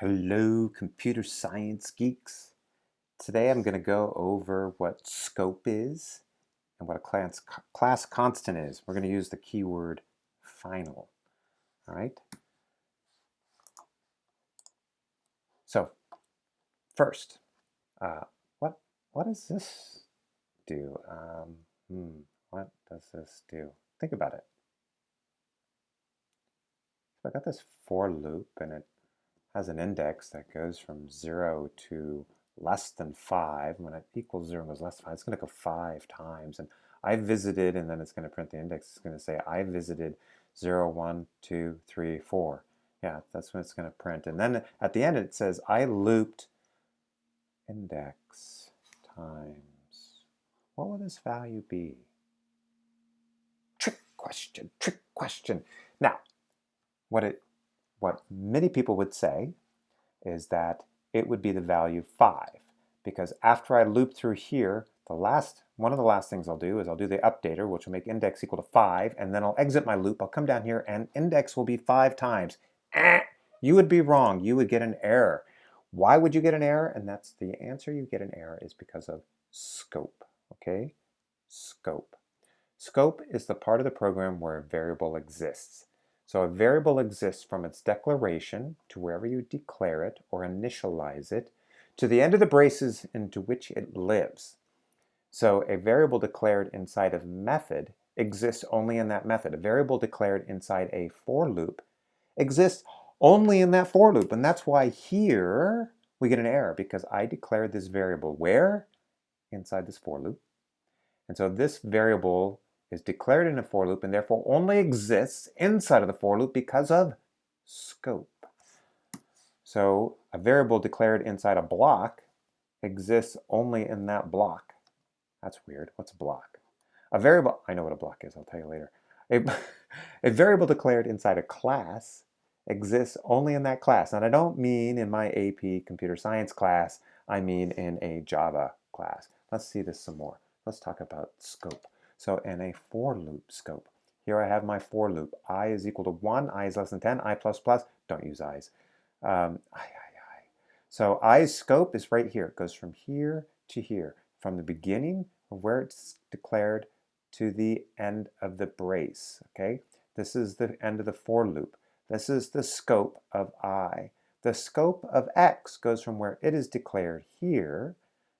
Hello, computer science geeks. Today I'm going to go over what scope is and what a class constant is. We're going to use the keyword final. All right. So first, uh, what what does this do? What does this do? Think about it. So I got this for loop, and it has an index that goes from 0 to less than 5. When it equals 0 and goes less than 5, it's going to go 5 times. And I visited, and then it's going to print the index. It's going to say, I visited 0, 1, 2, 3, 4. Yeah, that's what it's going to print. And then at the end, it says, I looped index times. What will this value be? Trick question, trick question. Now, what many people would say is that it would be the value 5, because after I loop through here, one of the last things I'll do is I'll do the updater, which will make index equal to 5, and then I'll exit my loop. I'll come down here and index will be 5 times. You would be wrong. You would get an error. Why would you get an error? And that's the answer. You get an error is because of scope. Okay? Scope. Scope is the part of the program where a variable exists. So a variable exists from its declaration to wherever you declare it or initialize it to the end of the braces into which it lives. So a variable declared inside of method exists only in that method. A variable declared inside a for loop exists only in that for loop. And that's why here we get an error, because I declared this variable where? Inside this for loop. And so this variable is declared in a for loop and therefore only exists inside of the for loop because of scope. So a variable declared inside a block exists only in that block. That's weird. What's a block? A variable, I know what a block is, I'll tell you later. A variable declared inside a class exists only in that class. And I don't mean in my AP computer science class, I mean in a Java class. Let's see this some more. Let's talk about scope. So in a for loop scope, here I have my for loop. I is equal to 1, I is less than 10, I plus plus, don't use i's. So i's scope is right here. It goes from here to here, from the beginning of where it's declared to the end of the brace, okay? This is the end of the for loop. This is the scope of I. The scope of x goes from where it is declared here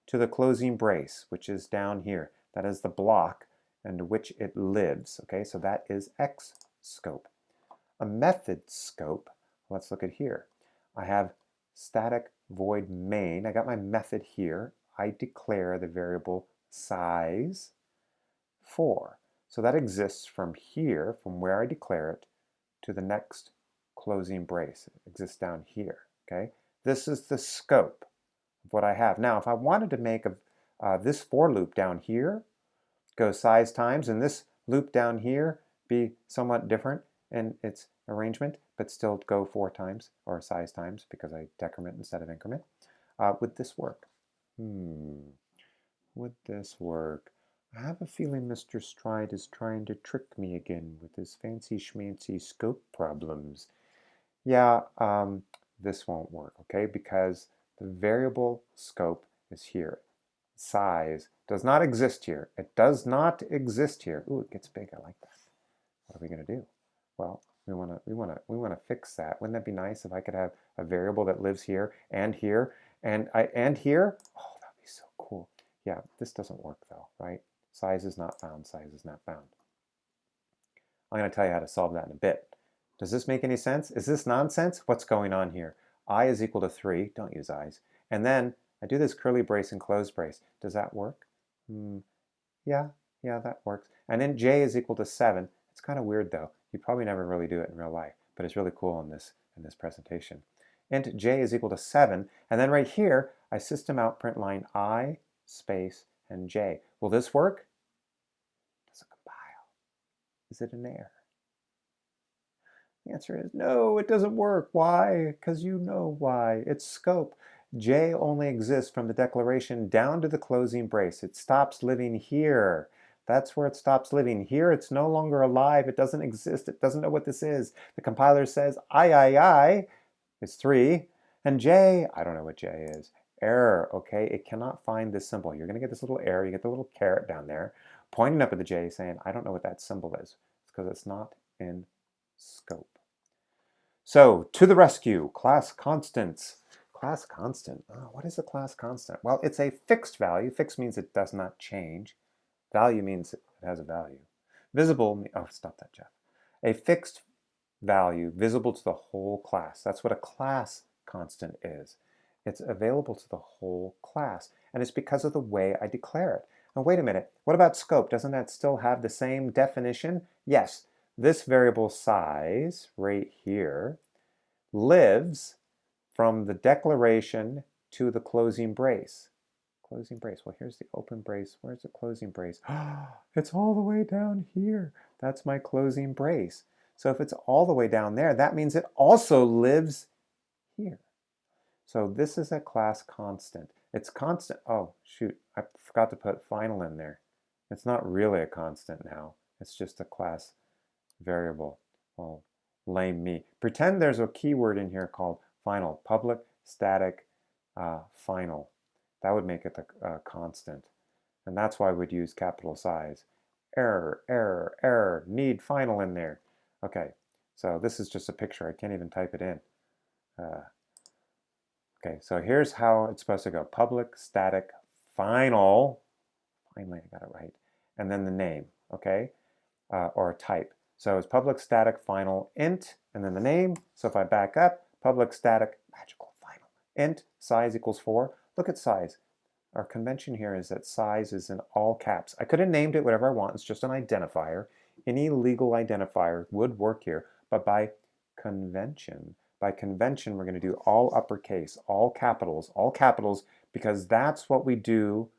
to the closing brace, which is down here. That is the block into which it lives, okay? So that is x scope. A method scope, let's look at here. I have static void main. I got my method here. I declare the variable size 4. So that exists from here, from where I declare it, to the next closing brace. It exists down here, okay? This is the scope of what I have. Now, if I wanted to make this for loop down here go size times, and this loop down here be somewhat different in its arrangement, but still go 4 times, or size times, because I decrement instead of increment, would this work? Would this work? I have a feeling Mr. Stride is trying to trick me again with his fancy schmancy scope problems. Yeah, this won't work, okay? Because the variable scope is here. Size does not exist here. It does not exist here. Ooh, it gets big. I like that. What are we going to do? Well, we want to fix that. Wouldn't that be nice if I could have a variable that lives here and here and here? Oh, that'd be so cool. Yeah, this doesn't work though, right? Size is not found. Size is not found. I'm going to tell you how to solve that in a bit. Does this make any sense? Is this nonsense? What's going on here? I is equal to 3. Don't use i's. And then I do this curly brace and close brace. Does that work? Yeah, that works. And then j is equal to 7. It's kind of weird though. You probably never really do it in real life, but it's really cool in this presentation. Int j is equal to 7, and then right here I system out print line I space and j. Will this work? Does it compile? Is it an error? The answer is no, it doesn't work. Why? Because you know why. It's scope. J only exists from the declaration down to the closing brace. It stops living here. That's where it stops living. Here it's no longer alive. It doesn't exist. It doesn't know what this is. The compiler says I is 3. And J, I don't know what J is. Error, okay? It cannot find this symbol. You're going to get this little error. You get the little caret down there pointing up at the J saying, I don't know what that symbol is. It's because it's not in scope. So, to the rescue, class constants. Class constant, what is a class constant? Well, it's a fixed value. Fixed means it does not change. Value means it has a value. Visible, oh, stop that, Jeff. A fixed value visible to the whole class. That's what a class constant is. It's available to the whole class, and it's because of the way I declare it. Now, wait a minute. What about scope? Doesn't that still have the same definition? Yes. This variable size right here lives from the declaration to the closing brace. Closing brace. Well, here's the open brace. Where's the closing brace? It's all the way down here. That's my closing brace. So if it's all the way down there, that means it also lives here. So this is a class constant. It's constant. Oh, shoot. I forgot to put final in there. It's not really a constant now. It's just a class variable. Well, lame me. Pretend there's a keyword in here called final. Public static final. That would make it a constant. And that's why we'd use capital size. Error, error, error. Need final in there. Okay, so this is just a picture. I can't even type it in. Okay, so here's how it's supposed to go. Public static final. Finally, I got it right. And then the name, okay? Or a type. So it's public static final int, and then the name. So if I back up, public static magical final int, size equals 4. Look at size. Our convention here is that size is in all caps. I could have named it whatever I want. It's just an identifier. Any legal identifier would work here, but by convention, we're going to do all uppercase, all capitals, because that's what we do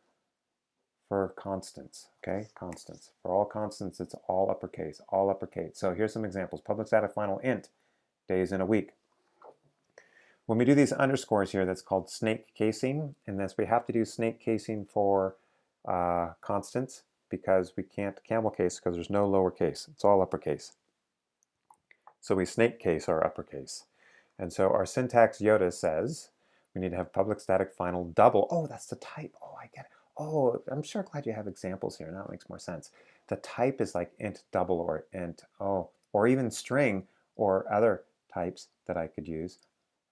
for constants, okay? Constants. For all constants, it's all uppercase, all uppercase. So here's some examples. Public static final int, days in a week. When we do these underscores here, that's called snake casing. And this, we have to do snake casing for constants because we can't camel case because there's no lowercase. It's all uppercase. So we snake case our uppercase. And so our syntax Yoda says we need to have public static final double. Oh, that's the type. Oh, I get it. Oh, I'm sure glad you have examples here. Now it makes more sense. The type is like int double or int, or even string or other types that I could use.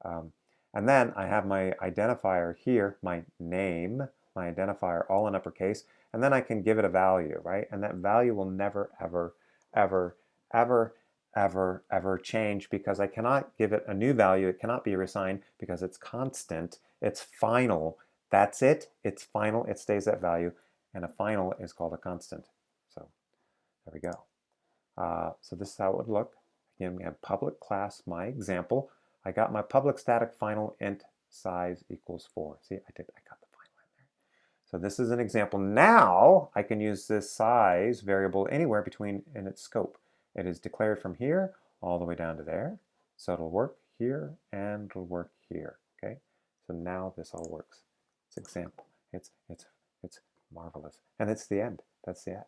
And then I have my identifier here, my name, my identifier all in uppercase, and then I can give it a value, right? And that value will never, ever, ever, ever, ever, ever change because I cannot give it a new value. It cannot be reassigned because it's constant. It's final. That's it. It's final. It stays that value. And a final is called a constant. So there we go. So this is how it would look. Again, we have public class, MyExample. I got my public static final int size equals 4. See, I got the final in there. So this is an example. Now I can use this size variable anywhere between in its scope. It is declared from here all the way down to there. So it'll work here and it'll work here. Okay. So now this all works. It's example. It's marvelous. And it's the end. That's the end.